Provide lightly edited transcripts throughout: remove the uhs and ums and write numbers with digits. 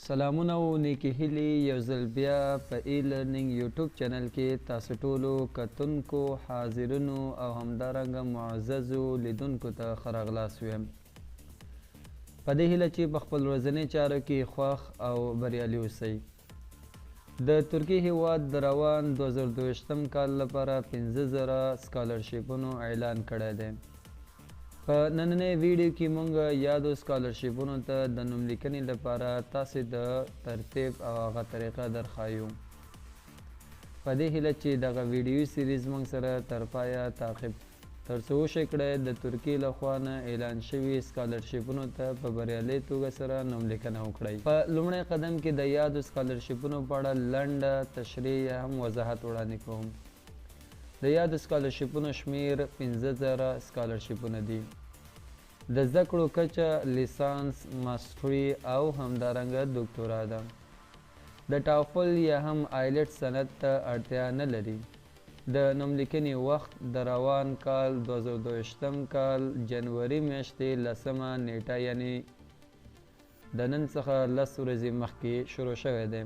سلامونه او نیکی هیلې یو ځل بیا په ای لرنینګ یوټیوب چینل کې تاسو ټولو کتونکو حاضرینو او همدارنګه معززو لیدونکو ته ښه راغلاست ویم په دې هیله چې په خپل ورځني چارو کې خوښ او بریالي اوسئ د ترکیې هیواد د روان 2022 کال لپاره 15,000 سکالرشیپونو اعلان کړی دی په نننۍ ویډیو کې مونږ یادو سکالرشیپونو ته د نوم لیکنې لپاره تاسې د ترتیب او هغه طریقه درښایو په دې هیله چې دغه ویډیوي سیریز مونږ سره تر پایه تعقیب تر څو وشئ کړئ د ترکیې لخوا نه اعلان شوي سکالرشیپونو ته په بریالۍ توګه سره نوم لیکنه وکړئ په لومړی قدم کې د یادو سکالرشیپونو په اړه لنډه تشریح یا هم وضاحت وړاندې کوم د یادو سکالرشیپونو شمیر 15,000 سکالرشیپونه دي د زده کړو کچه لیسانس ماسټري او همدارنګه دکتورا ده د ټافل یا هم آیلټ سند ته اړتیا نه لري د نوم لیکنې وخت د روان کال 2022 کال جنوري میاشتې 10مه نیټه یعنی د نن څخه 10 ورځې مخکې شروع شوی دی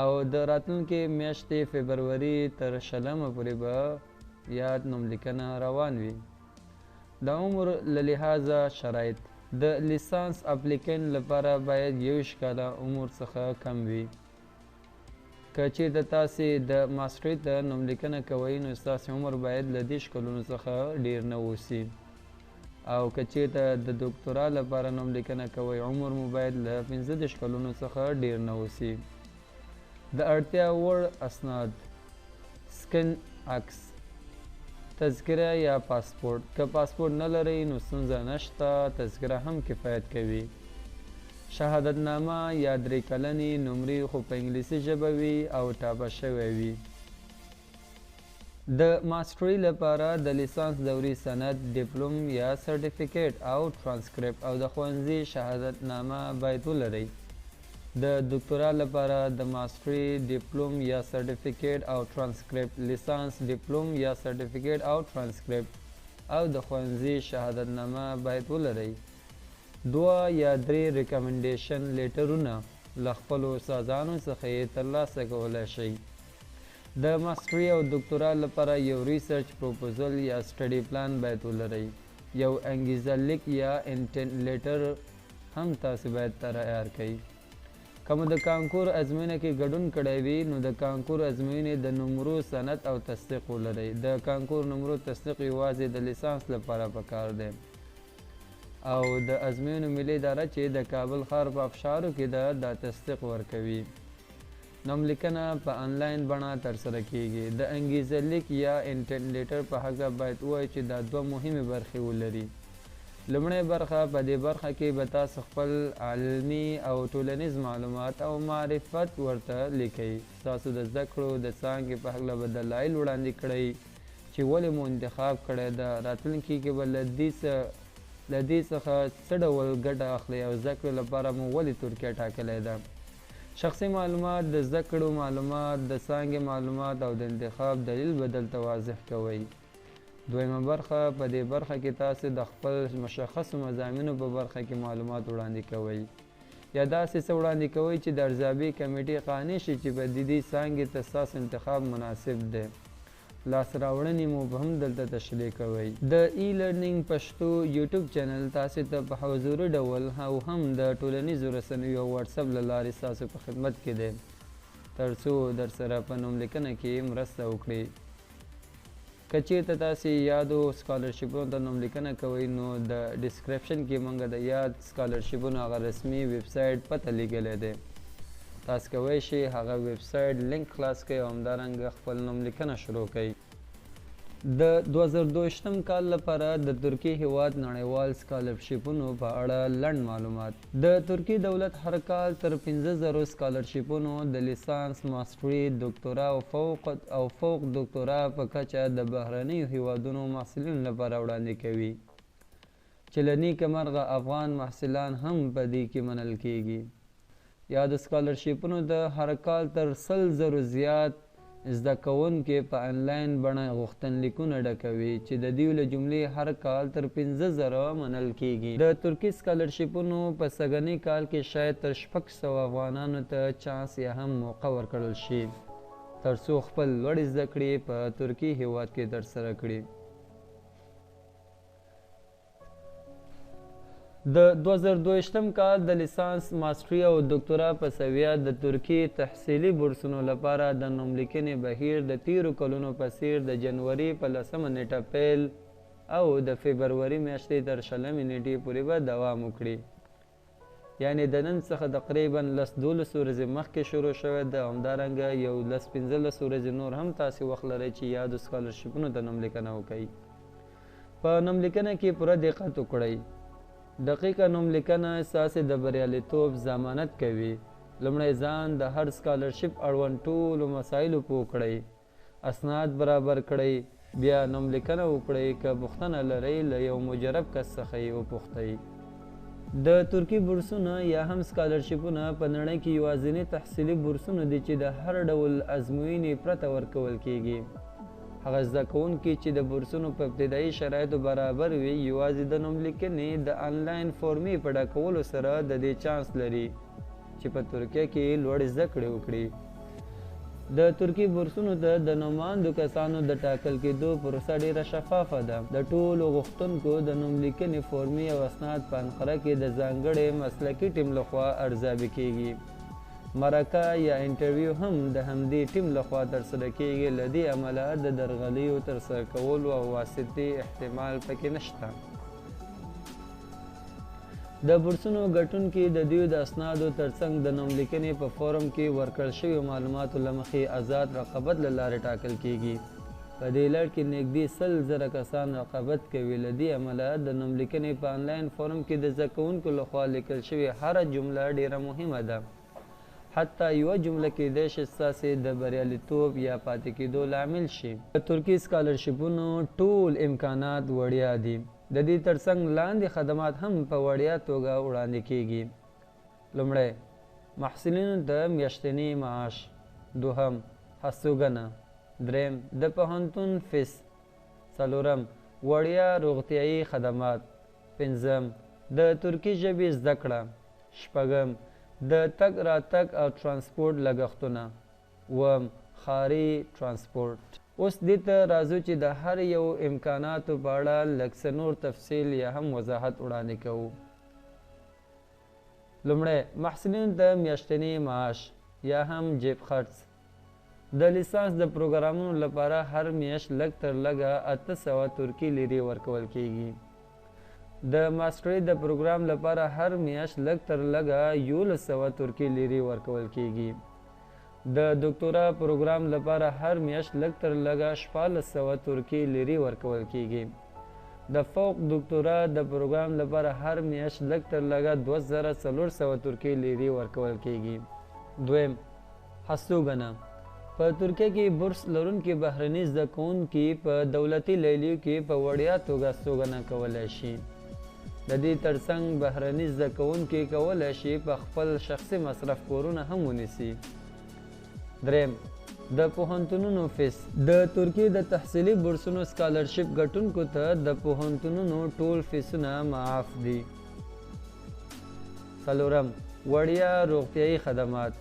او د راتلونکې میاشتې فبروري تر 20مه پورې به یاد نوم لیکنه روان وي د عمر له لحاظه شرایط د لیسانس اپلیکینټ لپاره باید 21 کاله عمر څخه کم وي که چیرته تاسې د ماسټري ته نوم لیکنه کوئ نو ستاسې عمر باید له 10 کلونو څخه ډیر نه اوسي او که چیرته د دکتورا لپاره نوم لیکنه کوئ عمر مو باید له 15 کلونو څخه ډیر نه اوسي د اړتیا وړ اسناد سکن عکس تذکره یا پاسپورت که پاسپورت نه لرئ نو ستونزه نشته تذکره هم کفایت کوي شهادتنامه یا 3 کلنې نمرې خو په انګلیسي ژبه وي او ټاپه شوی وي د ماسټري لپاره د لیسانس دوري سند ډیپلوم یا سرټیفیکیټ او ټرانسکریپټ او د ښوونځي شهادتنامه باید ولرئ د دکتورا لپاره د ماسټري ډیپلوم یا سرټیفیکیټ او ټرانسکریپټ لیسانس ډیپلوم یا سرټیفیکیټ او ټرانسکریپټ او د ښوونځي شهادتنامه باید ولرئ 2 یا 3 ریکمنډیشن لیټرونه له خپلو استادانو څخه یې ترلاسه کولی شئ د ماسټري او دکتورا لپاره یو ریسرچ پروپوزل یا سټډي پلان باید ولرئ یو انګیزه لیک یا انټینټ لیټر هم تاسو باید تیار کړئ که مو د کانکور ازموینه کې ګډون کړی وي نو د کانکور ازموینې د نمرو سند او تصدیق ولرئ د کانکور نمرو تصدیق یوازې د لیسانس لپاره پکار دی او د ازموینو ملي اداره چې د کابل ښار په افشارو کې ده دا تصدیق ورکوي نوم لیکنه په آنلاین بڼه ترسره کیږي د انګیزه لیک یا انټینټ لیټر په هکله باید ووایي چې دا 2 مهمې برخې ولري لومړی برخه په دې برخه کې به تاسو خپل علمي او ټولنیز معلومات او معرفت ورته لیکئ تاسو د زده کړو د څانګې په هکله به دلایل وړاندې کړئ چې ولې مو انتخاب کړی ده راتلونکي کې به له دې څخه څه ډول ګټه اخلئ او زده کړو لپاره مو ولې ترکیه ټاکلی ده شخصي معلومات د زده کړو معلومات د څانګې معلومات او د انتخاب دلیل به دلته واضح کوئ دویمه برخه په دې برخه کې تاسو د خپل مشخصو مضامینو په برخه کې معلومات وړاندې کوئ یا داسې څه وړاندې کوئ چې د ارزیابۍ کمیټې قانع شي چې په دې څانګې ته ستاسو انتخاب مناسب دی لاسته راوړنې مو به هم دلته تشریح کوئ د ای لرنینګ پښتو یوټیوب چینل تاسو ته په حضوري ډول او هم د ټولنیزو رسنیو او واتساپ له لارې ستاسو په خدمت کې دی تر څو درسره په نوم لیکنه کې مرسته وکړي که چیرته تاسې یادو سکالرشیپونو ته نوم لیکنه کوئ نو د ډسکرپشن کې موږ د یاد سکالرشیپونو هغه رسمي ویب سایټ پته لیکلی دی تاسو کولی شئ هغه ویب سایټ لینک خلاص کړئ او همدارنګه خپل نوم لیکنه شروع کړئ د 2022 کال لپاره د ترکیې هیواد نړیوال سکالرشیپونو په اړه لنډ معلومات د ترکیې دولت هر کال تر 15,000 سکالرشیپونو د لیسانس ماسټري دکتورا او فوق دکتورا په کچه د بهرنیو هیوادونو محصلینو لپاره وړاندې کوي چې له نیکه مرغه افغان محصلان هم په دې کې منل کیږي یا د سکالرشیپونو د هر کال تر 100,000 زیات زده کوونکي په آنلاین بڼه غوښتنلیکونه ډکوي چې د دوی له جملې هر کال تر 15,000 منل کیږي. د ترکي سکالرشیپونو په سږني کال کې شاید تر 600 افغانانو ته چانس یا هم موقع ورکړل شي ترڅو خپل لوړې زده کړې په ترکي هیواد کې ترسره کړي. د 2022م کال د لیسانس، ماسټري او ډاکټرا په سویه د ترکي تحصیلي بورسونو لپاره د نوملیکنې بهیر د تیرو کلونو په څیر د جنوري په 10مه نیټه پیل او د فبروري میاشتې تر 20مې نیټې پورې به دوام وکړي. یعنی د نن څخه تقریبا 10-12 ورځې مخکې شروع شوی ده. همدارنګه یو 10-15 ورځې نور هم تاسې وخت لرئ چې یادو سکالرشیپونو ته نوملیکنه وکړئ. په نوملیکنه کې پوره دقت وکړئ. دقیقه نوملیکنه ستاسې د بریالیتوب ضمانت کوي. لومړی ځان د هر سکالرشیپ اړوند ټولو مسایلو پوه کړئ، اسناد برابر کړئ، بیا نوملیکنه وکړئ. که پوښتنه لرئ له یو مجرب کس څخه یې وپوښتئ. د ترکي بورسونه یا هم سکالرشیپونه په نړۍ کې یوازیني تحصیلي بورسونه دي چې د هر ډول ازموینې پرته ورکول کیږي. هغه زده کوونکي چې د بورسونو په ابتدایي شرایطو برابر وي یوازې د نوملیکنې د آنلاین فورمې په ډکولو سره د دې چانس لري چې په ترکیه کې لوړې زده کړې وکړي. د ترکي بورسونو ته د نوماندو کسانو د ټاکل کېدو پروسه ډیره شفافه ده. د ټولو غوښتونکو د نوملیکنې فورمې او اسناد په انقره کې د ځانګړي مسلکي ټیم لخوا ارزیابي کیږي. مرکه یا انټرویو هم د همدې ټیم لخوا ترسره کیږي. له دې امله د درغلیو ترسره کولو او واسطې احتمال پکې نشته. د بورسونو ګټونکي د دوی د اسنادو ترڅنګ د نوملیکنې په فورم کې ورکړل شویو معلوماتو له مخې آزاد رقابت له لارې ټاکل کیږي. په دې لړ کې نږدې 100,000 کسان رقابت کوي. له دې امله د نوملیکنې په آنلاین فورم کې د زده کوونکو لخوا لیکل شوې هره جمله ډیره مهمه ده. حتی یوه جمله کېدای شي ستاسې د بریالیتوب یا پاتې کېدو لامل شي. د ترکي سکالرشیپونو ټول امکانات وړیا دي. د دې ترڅنګ لاندې خدمات هم په وړیا توګه وړاندې کیږي. لومړی، محصلینو ته میاشتنی معاش. دوهم، هستوګنه. دریم، د پوهنتون فیس. څلورم، وړیا روغتیایي خدمات. پنځم، د ترکي ژبې زده کړه. شپږم، د تګ راتګ او ترانسپورټ لګښتونه. اووم، ښاري ترانسپورټ. اوس دې ته راځو چې د هر یو امکاناتو په اړه لږ څه نور تفصیل یا هم وضاحت وړاندې کوو. لومړی، محصلینو ته میاشتنی معاش یا هم جیب خرڅ. د لیسانس د پروګرامونو لپاره هر میاشت لږ تر لږه 800 ترکي لیرې ورکول کیږي. د ماسټرۍ د پروګرام لپاره هر میاشت لږ تر لږه 1100 ترکي لیرې ورکول کیږي. د ډاکټرا پروګرام لپاره هر میاشت لږ تر لږه 1400 ترکي لیرې ورکول کیږي. د فوق ډاکټرا د پروګرام لپاره هر میاشت لږ تر لږه 2400 ترکي لیرې ورکول کیږي. دویم، هستوګنه. په ترکیه کې بورس لرونکي بهرني زده کوونکي په دولتي لیلیو کې په وړیا توګه هستوګنه کولی شي. د دې ترڅنګ بهرني زده کوونکي کولی شي په خپل شخصي مصرف کورونه هم ونیسي. دریم، د پوهنتونونو فیس. د ترکیې د تحصیلي بورسونو سکالرشپ ګټونکو ته د پوهنتونونو ټول فیسونه معاف دي. څلورم، وړیا روغتیایي خدمات.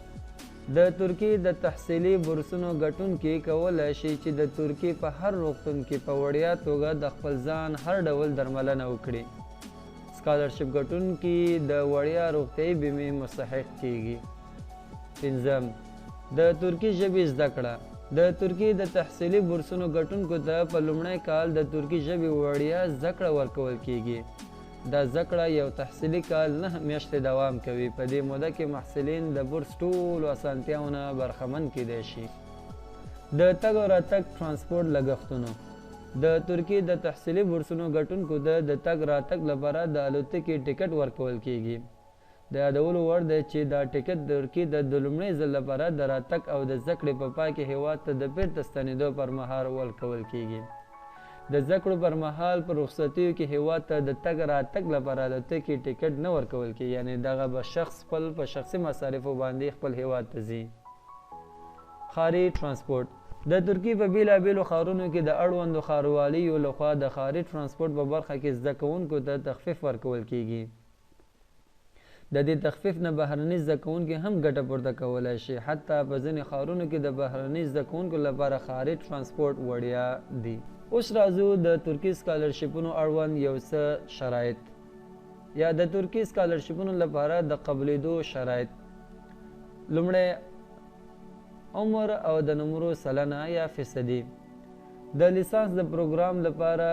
د ترکیې د تحصیلي بورسونو ګټونکي کولی شي چې د ترکیې په هر روغتون کې په وړیا توګه د خپل ځان هر ډول درملنه وکړي. سکالرشپ ګټونکي د وړیا روغتیایي بیمې مستحق کیږي. پنځم، د ترکي ژبې زده کړه. د ترکیې د تحصیلي بورسونو ګټونکو ته په لومړی کال د ترکي ژبې وړیا زده کړه ورکول کیږي. دا زده کړه یو تحصیلي کال 9 میاشتې دوام کوي. په دې موده کې محصلین د بورس ټولو اسانتیاو نه برخمن کیدای شي. د تګ او راتګ ترانسپورټ لګښتونه. د ترکیې د تحصیلي بورسونو ګټونکو ته د تګ راتګ لپاره د الوتکې ټکټ ورکول کیږي. د یادولو وړ دی چې دا ټکټ ترکیې ته د لومړي ځل لپاره د راتګ او د زده کړې په پای کې هیواد ته د بیرته ستنېدو پر مهال ورکول کیږي. د زده کړو پر مهال په رخصتیو کې هیواد ته د تګ راتګ لپاره الوتکې ټکټ نه ورکول کیږي. یعنې دغه به شخص په شخصي مصارفو باندې خپل هیواد ته ځي. ښاري ترانسپورټ. د ترکیې په بیلابیلو ښارونو کې د اړوندو ښاروالیو لخوا د ښاري ترانسپورټ په برخه کې زده کوونکو ته تخفیف ورکول کیږي. د دې تخفیف نه بهرني زده کوونکي هم ګټه پورته کولی شي. حتی په ځینې ښارونو کې د بهرني زده کوونکو لپاره ښاري ترانسپورټ وړیا دي. اوس راځو د ترکي سکالرشپونو اړوند یو څه شرایط یا د ترکي سکالرشپونو لپاره د قبلېدو شرایط. لومړی عمر او د نمرو سلنه یا فیصدي. د لیسانس د پروګرام لپاره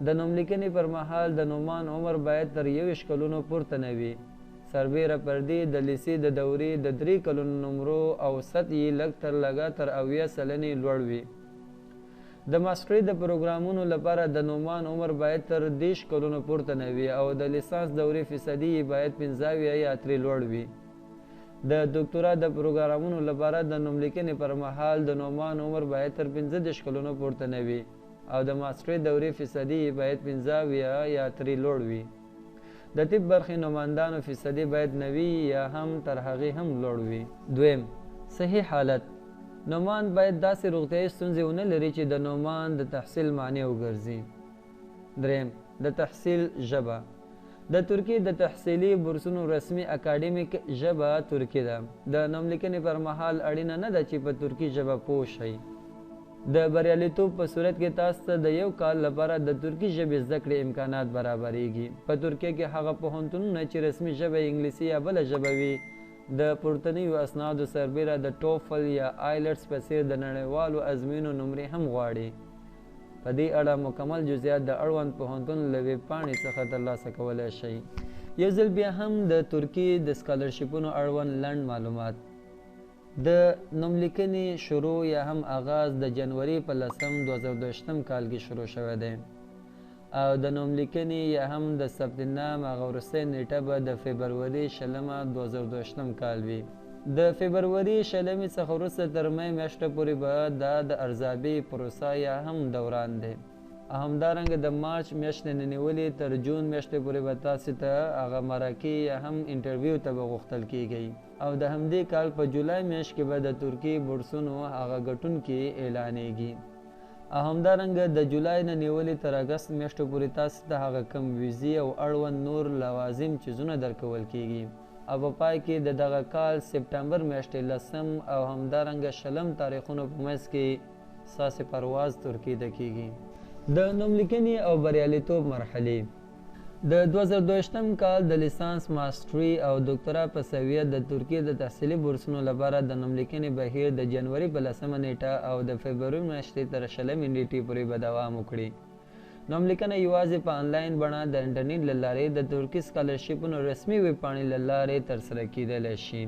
د نوملیکنې پر مهال د نومان عمر باید تر 21 کلونو پورته نه وي. سربیره پر دې د لیسې د دورې د 3 کلونو نمرو اوسط یې لږ تر لږه تر 70 سلنې لوړ وي. د ماسټرۍ د پروګرامونو لپاره د نومان عمر باید تر 30 کلونو پورته نه وي او د لیسانس دورې فیصدي یې باید 15 یا ترې لوړ وي. د ډاکټرا د پروګرامونو لپاره د نوملیکنې پر مهال د نومان عمر باید تر 15 کلونو پورته نه وي او د ماسټرۍ دورې فیصدي یې باید 15 یا ترې لوړ وي. د طب برخې نوماندانو فیصدي باید 90 یا هم تر هغې هم لوړ وي. دویم، صحي حالت. نومان باید داسې روغتیایي ستونزې ونه لري چې د نومان د تحصیل مانع وګرځي. دریم، د تحصیل ژبه. د ترکیې د تحصیلي بورسونو رسمي اکاډمیک ژبه ترکي ده. د نوملیکنې پر مهال اړینه نه ده چې په ترکي ژبه پوه شئ. د بریالیتوب په صورت کې تاسو ته د 1 کال لپاره د ترکي ژبې زده کړې امکانات برابریږي. په ترکیه کې هغه پوهنتونونه چې رسمي ژبه انګلیسي یا بله ژبه وي د پورتنیو اسنادو سربیره د ټوفل یا آیلټس په څیر د نړیوالو ازموینو نمرې هم غواړي. په دې اړه مکمل جزئیات د اړوند پوهنتون له ویب پاڼې څخه ترلاسه کولی شئ. یو ځل بیا هم د ترکیې د سکالرشپونو اړوند لنډ معلومات. د نوملیکنې شروع یا هم آغاز د جنوري په 10 کال کې شروع شوی دی او د نوملیکنې یا هم د ثبت نام هغه وروستۍ نیټه به د فبروري 2022 کال وي. د فبروري 20 څخه وروسته تر می میاشتې پورې به دا د ارزیابۍ پروسه یا هم دوران دی. همدارنګه د مارچ میاشتې نه نیولې تر جون میاشتې پورې به تاسو ته هغه مرکې یا هم انټرویو ته به غوښتل کیږي او د همدې کال په جولای میاشت کې به د ترکیې بورسونو هغه ګټونکي اعلانېږي. همدارنګه د جولای نه نیولې تر اګست میاشتې پورې تاسو ته هغه کم ویزې او اړوند نور لوازم چیزونه درکول کیږي او په پای کې د دغه کال سپټمبر میاشتې 10 او همدارنګه 20 تاریخونو په منځ کې ستاسې پرواز ترکیې ته کیږي. د نوملیکنې او بریالیتوب مرحلې. د 2022 کال د لیسانس، ماسټري او ډاکټرا په سویه د ترکیې د تحصیلي بورسونو لپاره د نوملیکنې بهیر د جنوري په 10 نیټه او د فبروري میاشتې تر 20 نیټې پورې به دوام وکړي. نوملیکنه یوازې په آنلاین بڼه د انټرنیټ له لارې د ترکي سکالرشپونو رسمي ویب پاڼې له لارې ترسره کیدلی شي.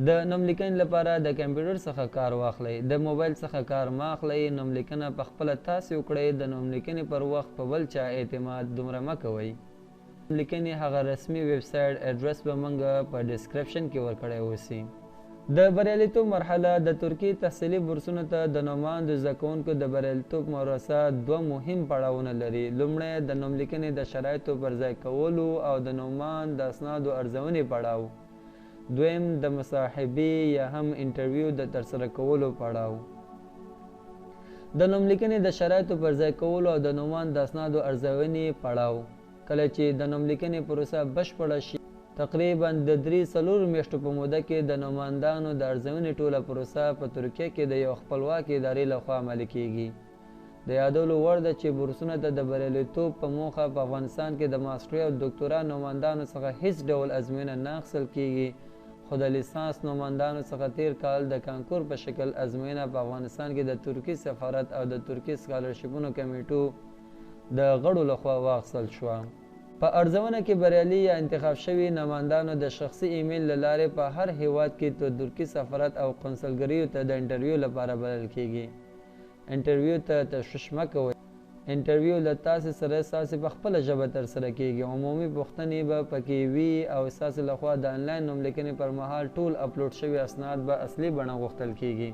د نوملیکنې لپاره د کمپیوټر څخه کار واخلئ. د موبایل څخه کار مه اخلئ. نوملیکنه په خپله تاسې وکړئ. د نوملیکنې پر وخت په بل چا اعتماد دومره مه کوئ. نوملیکنې هغه رسمي ویب سایټ اډرس به موږ په ډسکرپشن کې ورکړی اوسي. د بریالیتوب مرحله د ترکیې تحصیلي بورسونو ته د نوماندو زده کوونکو د بریالیتوب مورثه 2 مهم پړاوونه لري. لومړی د نوملیکنې د شرایطو پر ځای کولو او د نومان د اسنادو ارزونې پړاو. دویم د مصاحبې یا هم انټرویو د ترسره کولو پړاو. د نوملیکنې د شرایطو پر ځای کولو او د نومان د اسنادو ارزونې پړاو. کله چې د نوملیکنې پروسه بشپړه شي تقریبا د 3-4 میاشتو په موده کې د نوماندانو د ارزونې ټوله پروسه په ترکیه کې د یو خپلواکې ادارې لخوا عملي کیږي. د یادولو وړ ده چې بورسونه ته د بریالیتوب په موخه په افغانستان کې د ماسټرۍ او ډاکټرا نوماندانو څخه هیڅ ډول ازموینه نه اخیستل کیږي، خو د لیسانس نوماندانو څخه تیر کال د کانکور په شکل ازموینه په افغانستان کې د ترکي سفارت او د ترکي سکالرشپونو کمیټو د غړو لخوا واخیستل شوه. په ارزونه کې بریالي یا انتخاب شوي نوماندانو د شخصي ایمیل له لارې په هر هیواد کې د ترکي سفارت او قونسلګریو ته د انټرویو لپاره بلل کیږي. انټرویو ته تشویش مه کوئ. انټرویو له تاسې سره ستاسې په خپله ژبه ترسره کیږي. عمومي پوښتنې به پکې وي او ستاسې لخوا د آنلاین نوملیکنې پر مهال ټول اپلوډ شوي اسناد به اصلي بڼه غوښتل کیږي.